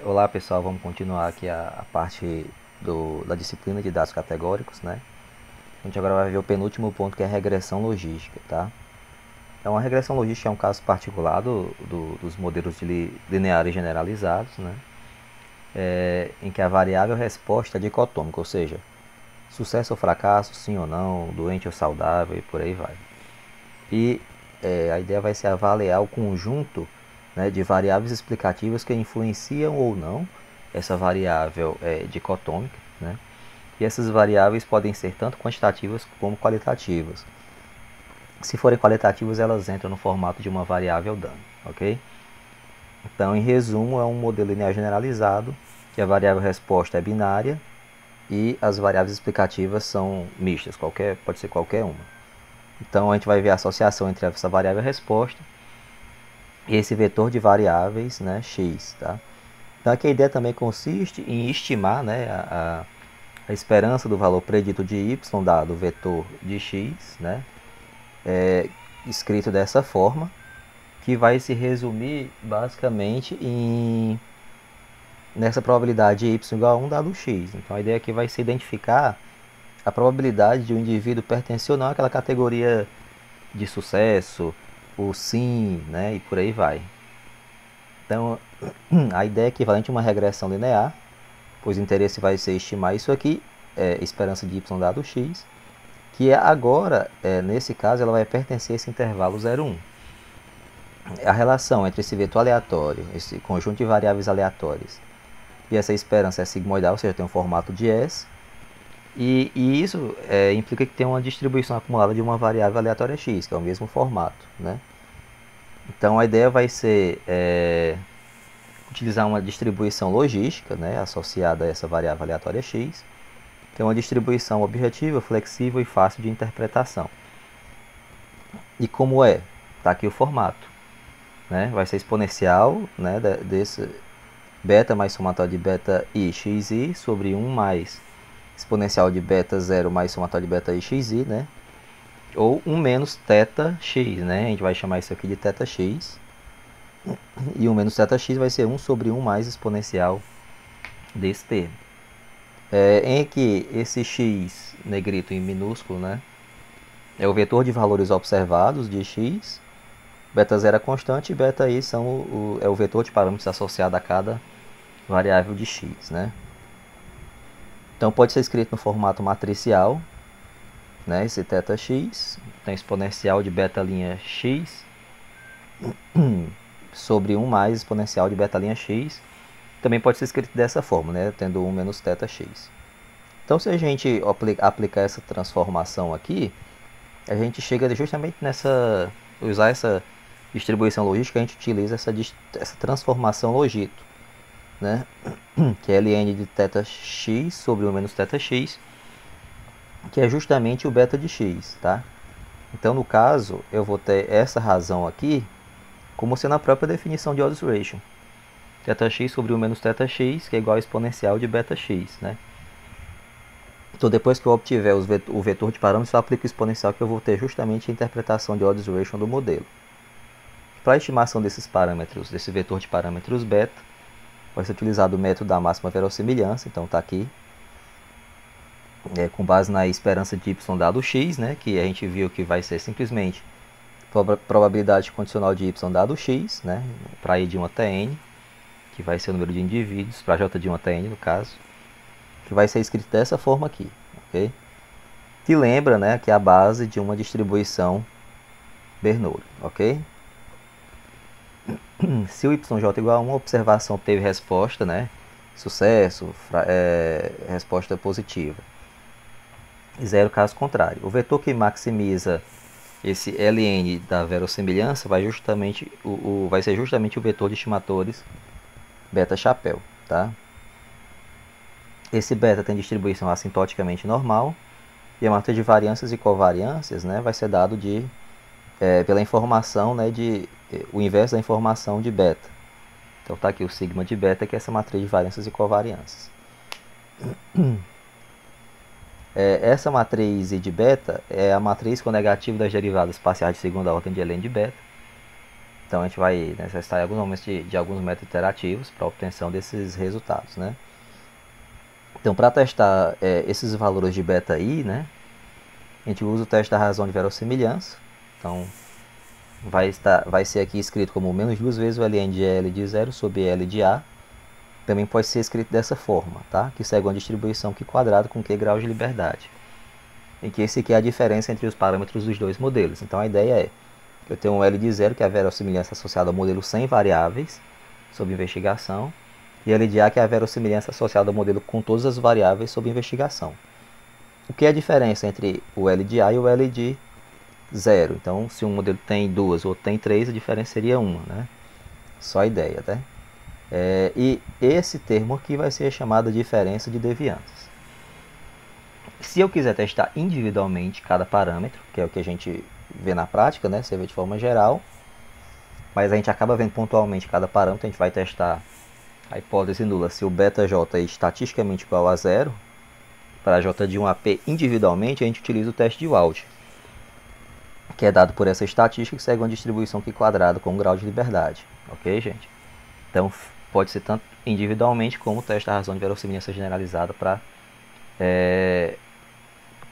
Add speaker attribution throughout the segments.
Speaker 1: Olá pessoal, vamos continuar aqui a parte da disciplina de dados categóricos, né? A gente agora vai ver o penúltimo ponto, que é a regressão logística, tá? Então a regressão logística é um caso particular dos modelos lineares generalizados, né? Em que a variável resposta é dicotômica, ou seja, sucesso ou fracasso, sim ou não, doente ou saudável e por aí vai. E a ideia vai ser avaliar o conjunto, né, de variáveis explicativas que influenciam ou não essa variável dicotômica, né? E essas variáveis podem ser tanto quantitativas como qualitativas. Se forem qualitativas, elas entram no formato de uma variável dano, ok? Então, em resumo, é um modelo linear generalizado, que a variável resposta é binária e as variáveis explicativas são mistas, pode ser qualquer uma. Então, a gente vai ver a associação entre essa variável resposta e esse vetor de variáveis, né, x, tá? Então aqui a ideia também consiste em estimar, né, a esperança do valor predito de y dado o vetor de x, né, escrito dessa forma, que vai se resumir basicamente nessa probabilidade de y igual a 1 dado x. Então a ideia aqui vai ser identificar a probabilidade de um indivíduo pertencer ou não àquela categoria de sucesso, o sim, né, e por aí vai. Então, a ideia é equivalente a uma regressão linear, pois o interesse vai ser estimar isso aqui, esperança de y dado x, que agora, nesse caso, ela vai pertencer a esse intervalo 0, 1. A relação entre esse vetor aleatório, esse conjunto de variáveis aleatórias, e essa esperança é sigmoidal, ou seja, tem um formato de S, e isso implica que tem uma distribuição acumulada de uma variável aleatória x, que é o mesmo formato, né? Então a ideia vai ser utilizar uma distribuição logística, né, associada a essa variável aleatória x, que é uma distribuição objetiva, flexível e fácil de interpretação. E como é? Está aqui o formato. Né? Vai ser exponencial, né, desse beta mais somatório de beta i xi sobre 1 mais exponencial de beta 0 mais somatório de beta i xi, né? Ou 1 menos θ x, né? A gente vai chamar isso aqui de θ x. E 1 menos θ x vai ser 1 sobre 1 mais exponencial desse termo. Em que esse x negrito em minúsculo, né, é o vetor de valores observados de x, beta 0 é constante e beta i é o vetor de parâmetros associado a cada variável de x. Né? Então pode ser escrito no formato matricial, né, esse θx, tem exponencial de beta' x sobre 1 mais exponencial de beta' x. Também pode ser escrito dessa forma, né, tendo 1 menos θx. Então se a gente aplicar essa transformação aqui, a gente chega justamente usar essa distribuição logística, a gente utiliza essa transformação logito, né? Que é ln de θx sobre 1 menos θx, que é justamente o beta de x, tá? Então no caso, eu vou ter essa razão aqui como sendo a própria definição de odds ratio. θx sobre 1 menos θx, que é igual ao exponencial de beta x, né? Então depois que eu obtiver o vetor de parâmetros, eu aplico o exponencial, que eu vou ter justamente a interpretação de odds ratio do modelo. Para a estimação desses parâmetros, desse vetor de parâmetros beta, vai ser utilizado o método da máxima verossimilhança, então está aqui, com base na esperança de y dado x, né, que a gente viu que vai ser simplesmente probabilidade condicional de y dado x, né, para i de 1 até n, que vai ser o número de indivíduos, para j de 1 até n no caso, que vai ser escrito dessa forma aqui, ok? Que lembra, né, que é a base de uma distribuição Bernoulli, ok? Se o yj igual a 1, a observação teve resposta, né, sucesso, resposta positiva. Zero caso contrário. O vetor que maximiza esse ln da verossimilhança vai ser justamente o vetor de estimadores beta chapéu, tá? Esse beta tem distribuição assintoticamente normal, e a matriz de variâncias e covariâncias, né, vai ser dado pela informação, né, o inverso da informação de beta. Então está aqui o sigma de beta, que é essa matriz de variâncias e covariâncias. Essa matriz de beta é a matriz com negativo das derivadas parciais de segunda ordem de ln de beta. Então a gente vai necessitar em alguns momentos de alguns métodos iterativos para a obtenção desses resultados, né? Então para testar esses valores de beta i, né, a gente usa o teste da razão de verossimilhança. Então vai ser aqui escrito como menos duas vezes o ln de L de 0 sobre L de A. Também pode ser escrito dessa forma, tá? Que segue uma distribuição Q quadrado com Q graus de liberdade. Em que esse aqui é a diferença entre os parâmetros dos dois modelos. Então a ideia é que eu tenho um L de 0, que é a verossimilhança associada ao modelo sem variáveis, sob investigação, e L de A, que é a verossimilhança associada ao modelo com todas as variáveis sob investigação. O que é a diferença entre o L de A e o L de 0? Então, se um modelo tem duas ou tem três, a diferença seria uma, né? Só a ideia, tá? E esse termo aqui vai ser chamado de diferença de devianças. Se eu quiser testar individualmente cada parâmetro, que é o que a gente vê na prática, né? Você vê de forma geral, mas a gente acaba vendo pontualmente cada parâmetro. A gente vai testar a hipótese nula se o beta j é estatisticamente igual a zero. Para j de 1 a p individualmente, a gente utiliza o teste de Wald, que é dado por essa estatística que segue uma distribuição Q quadrado com um grau de liberdade. Ok, gente? Então pode ser tanto individualmente como o teste da razão de verossimilhança generalizada para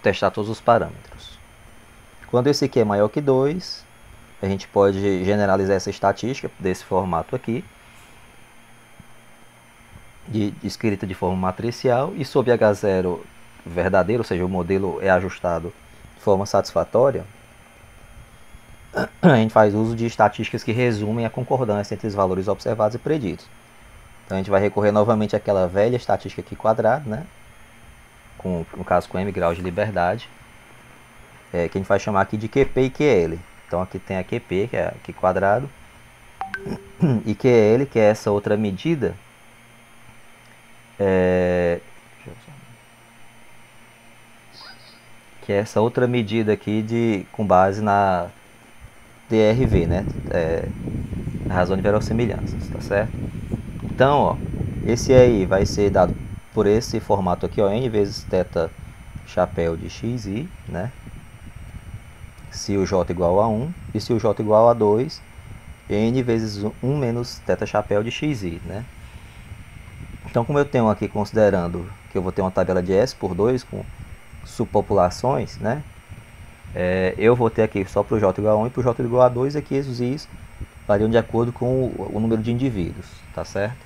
Speaker 1: testar todos os parâmetros. Quando esse aqui é maior que 2, a gente pode generalizar essa estatística desse formato aqui, escrita de forma matricial, e sob H0 verdadeiro, ou seja, o modelo é ajustado de forma satisfatória, a gente faz uso de estatísticas que resumem a concordância entre os valores observados e preditos. Então a gente vai recorrer novamente àquela velha estatística Q quadrado, né? No caso com m graus de liberdade, que a gente vai chamar aqui de QP e QL. Então aqui tem a QP, que é Q quadrado, e QL, que é essa outra medida, aqui com base na DRV, né? A razão de verossimilhanças, tá certo? Então, ó, esse aí vai ser dado por esse formato aqui, ó, n vezes θ chapéu de xi, né? Se o j igual a 1, e se o j igual a 2, n vezes 1 menos θ chapéu de xi, né? Então, como eu tenho aqui, considerando que eu vou ter uma tabela de S por 2 com subpopulações, né? Eu vou ter aqui só para o j igual a 1 e para o j igual a 2, aqui os i's variam de acordo com o número de indivíduos, tá certo?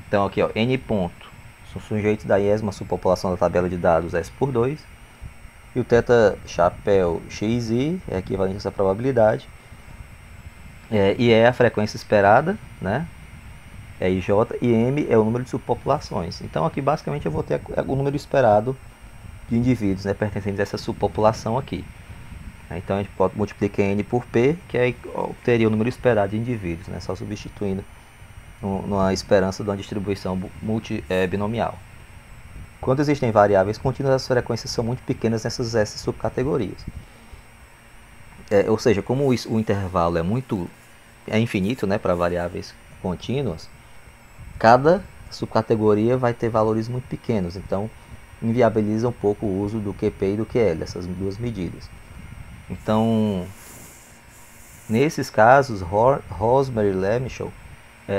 Speaker 1: Então aqui, ó, n ponto são sujeitos da iésima subpopulação da tabela de dados S por 2, e o θ chapéu xi é equivalente a essa probabilidade, e é a frequência esperada, né? É IJ, e M é o número de subpopulações. Então aqui basicamente eu vou ter o número esperado de indivíduos, né, pertencentes a essa subpopulação aqui. Então a gente pode multiplicar N por P, que aí obteria o número esperado de indivíduos, né, só substituindo numa esperança de uma distribuição binomial. Quando existem variáveis contínuas, as frequências são muito pequenas nessas S subcategorias. Ou seja, como o intervalo é infinito, né, para variáveis contínuas, cada subcategoria vai ter valores muito pequenos, então inviabiliza um pouco o uso do QP e do QL, essas duas medidas. Então, nesses casos, Rosmer e Lemichel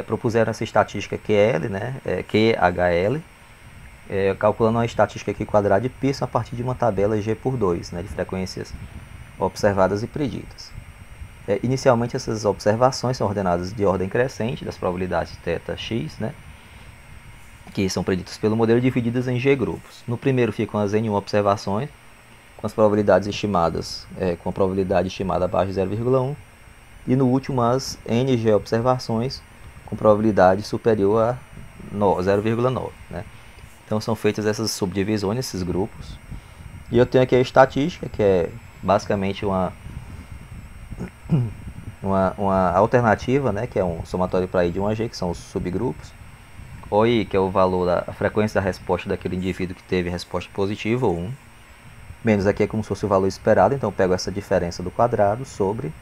Speaker 1: propuseram essa estatística QL, né, QHL, calculando uma estatística Q quadrado de Pearson a partir de uma tabela G por 2, né, de frequências observadas e preditas. Inicialmente, essas observações são ordenadas de ordem crescente das probabilidades θx, né, que são preditas pelo modelo, divididas em G grupos. No primeiro ficam as N1 observações, com as probabilidades estimadas, com a probabilidade estimada abaixo de 0,1, e no último as NG observações, com probabilidade superior a 0,9. Né? Então são feitas essas subdivisões, esses grupos. E eu tenho aqui a estatística, que é basicamente uma alternativa, né, que é um somatório para I de 1 a G, que são os subgrupos. OI, que é o valor a frequência da resposta daquele indivíduo que teve resposta positiva, ou 1. Menos aqui é como se fosse o valor esperado, então eu pego essa diferença do quadrado sobre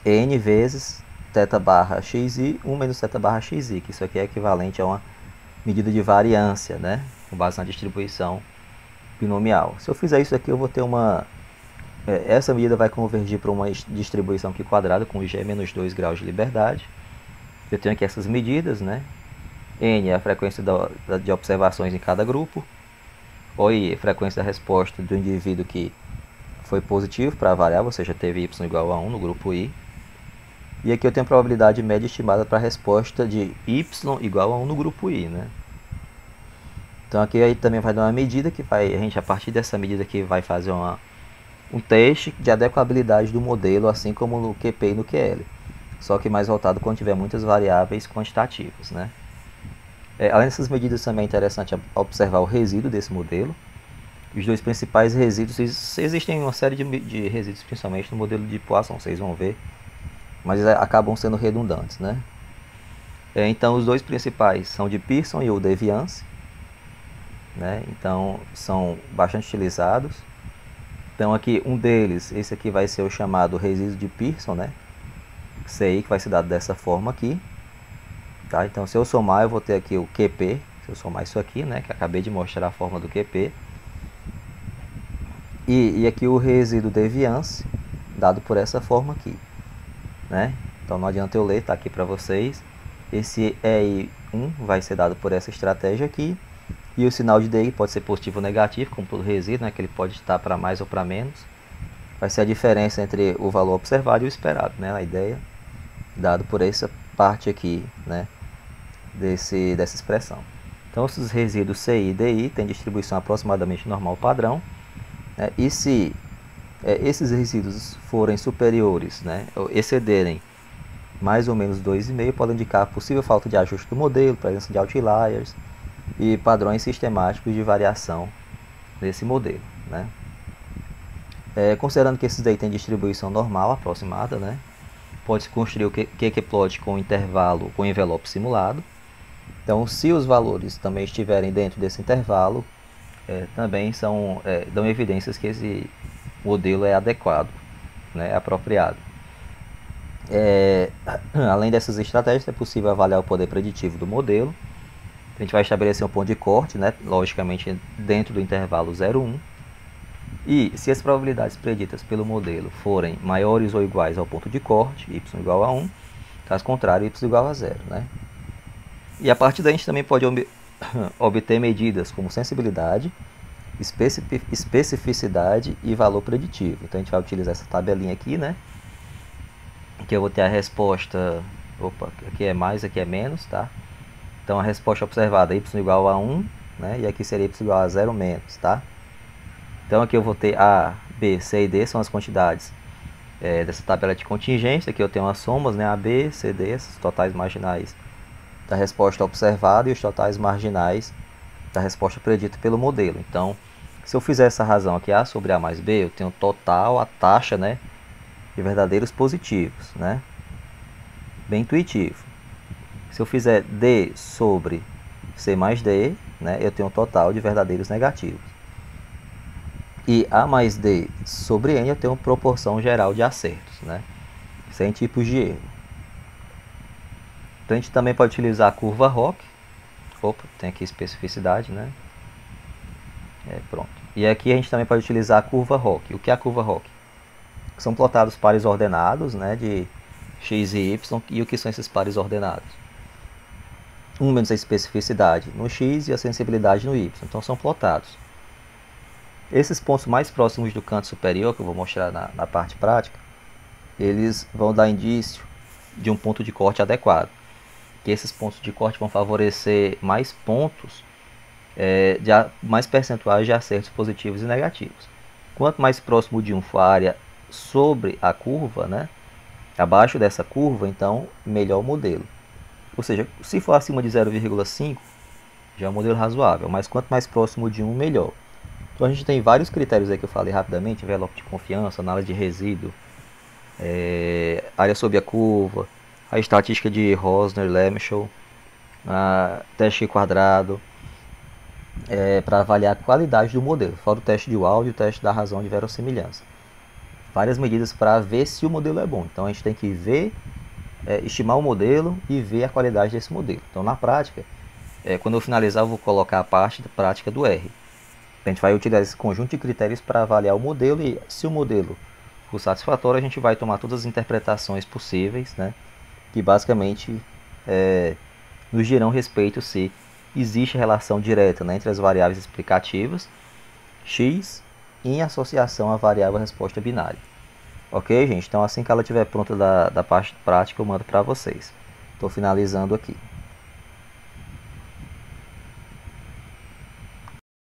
Speaker 1: N vezes θ barra xi, 1 menos θ barra xi, que isso aqui é equivalente a uma medida de variância, né, com base na distribuição binomial. Se eu fizer isso aqui, eu vou ter uma Essa medida vai convergir para uma distribuição aqui quadrada com G menos 2 graus de liberdade. Eu tenho aqui essas medidas, né? N é a frequência de observações em cada grupo. OI é a frequência da resposta do indivíduo que foi positivo para a variável, ou seja, teve y igual a 1 no grupo I. E aqui eu tenho a probabilidade média estimada para a resposta de y igual a 1 no grupo I, né? Então aqui aí também vai dar uma medida que a gente a partir dessa medida aqui vai fazer um teste de adequabilidade do modelo, assim como no QP e no QL. Só que mais voltado quando tiver muitas variáveis quantitativas, né? Além dessas medidas também é interessante observar o resíduo desse modelo. Os dois principais resíduos, existem uma série de resíduos, principalmente no modelo de Poisson, vocês vão ver, mas acabam sendo redundantes, né? Então os dois principais são de Pearson e o Deviance, né? Então são bastante utilizados. Então aqui um deles, esse aqui vai ser o chamado resíduo de Pearson, né? CI, que vai ser dado dessa forma aqui, tá? Então se eu somar eu vou ter aqui o QP, se eu somar isso aqui, né, que acabei de mostrar a forma do QP, e aqui o resíduo Deviance dado por essa forma aqui, né? Então não adianta eu ler, tá aqui para vocês. Esse EI1 vai ser dado por essa estratégia aqui, e o sinal de DI pode ser positivo ou negativo, como todo resíduo, né, que ele pode estar para mais ou para menos. Vai ser a diferença entre o valor observado e o esperado, né, a ideia dado por essa parte aqui, né, dessa expressão. Então esses resíduos CI e DI têm distribuição aproximadamente normal padrão, né, e se esses resíduos forem superiores, né, ou excederem mais ou menos 2,5, pode indicar possível falta de ajuste do modelo, presença de outliers e padrões sistemáticos de variação desse modelo, né? Considerando que esses daí têm distribuição normal aproximada, né, pode-se construir o QQ-plot com intervalo, com envelope simulado. Então, se os valores também estiverem dentro desse intervalo, também dão evidências que esse modelo é adequado, né, é apropriado. Além dessas estratégias, é possível avaliar o poder preditivo do modelo. A gente vai estabelecer um ponto de corte, né, logicamente dentro do intervalo 0,1. E se as probabilidades preditas pelo modelo forem maiores ou iguais ao ponto de corte, y igual a 1, caso contrário, y igual a 0, né? E a partir daí a gente também pode obter medidas como sensibilidade, especificidade e valor preditivo. Então a gente vai utilizar essa tabelinha aqui, né? Que eu vou ter a resposta, aqui é mais, aqui é menos, tá? Então a resposta observada é y igual a 1, né? E aqui seria y igual a 0 menos, tá? Então aqui eu vou ter A, B, C e D, são as quantidades dessa tabela de contingência. Aqui eu tenho as somas, né? A, B, C, D, esses totais marginais da resposta observada e os totais marginais da resposta predita pelo modelo. Então, se eu fizer essa razão aqui, A sobre A mais B, eu tenho total, a taxa, né, de verdadeiros positivos, né? Bem intuitivo. Se eu fizer D sobre C mais D, né, eu tenho um total de verdadeiros negativos. E A mais D sobre N eu tenho proporção geral de acertos, né, sem tipos de erro. Então a gente também pode utilizar a curva ROC. Tem aqui especificidade, né? Pronto. E aqui a gente também pode utilizar a curva ROC. O que é a curva ROC? São plotados pares ordenados, né, de x e y. E o que são esses pares ordenados? Menos a especificidade no x e a sensibilidade no y. Então são plotados. Esses pontos mais próximos do canto superior, que eu vou mostrar na parte prática, eles vão dar indício de um ponto de corte adequado. Que esses pontos de corte vão favorecer mais pontos, mais percentuais de acertos positivos e negativos. Quanto mais próximo de 1 for a área sobre a curva, né, abaixo dessa curva, então melhor o modelo. Ou seja, se for acima de 0,5, já é um modelo razoável, mas quanto mais próximo de 1, melhor. Então a gente tem vários critérios aí que eu falei rapidamente: envelope de confiança, análise de resíduo, área sob a curva, a estatística de Rosner-Lemichel, teste quadrado, para avaliar a qualidade do modelo, fora o teste de Wald e o teste da razão de verossimilhança. Várias medidas para ver se o modelo é bom. Então a gente tem que ver, estimar o modelo e ver a qualidade desse modelo. Então na prática, quando eu finalizar, eu vou colocar a parte da prática do R. A gente vai utilizar esse conjunto de critérios para avaliar o modelo e, se o modelo for satisfatório, a gente vai tomar todas as interpretações possíveis, né, que basicamente nos dirão respeito se existe relação direta, né, entre as variáveis explicativas x em associação à variável resposta binária. Ok, gente? Então assim que ela estiver pronta da parte prática, eu mando para vocês. Estou finalizando aqui.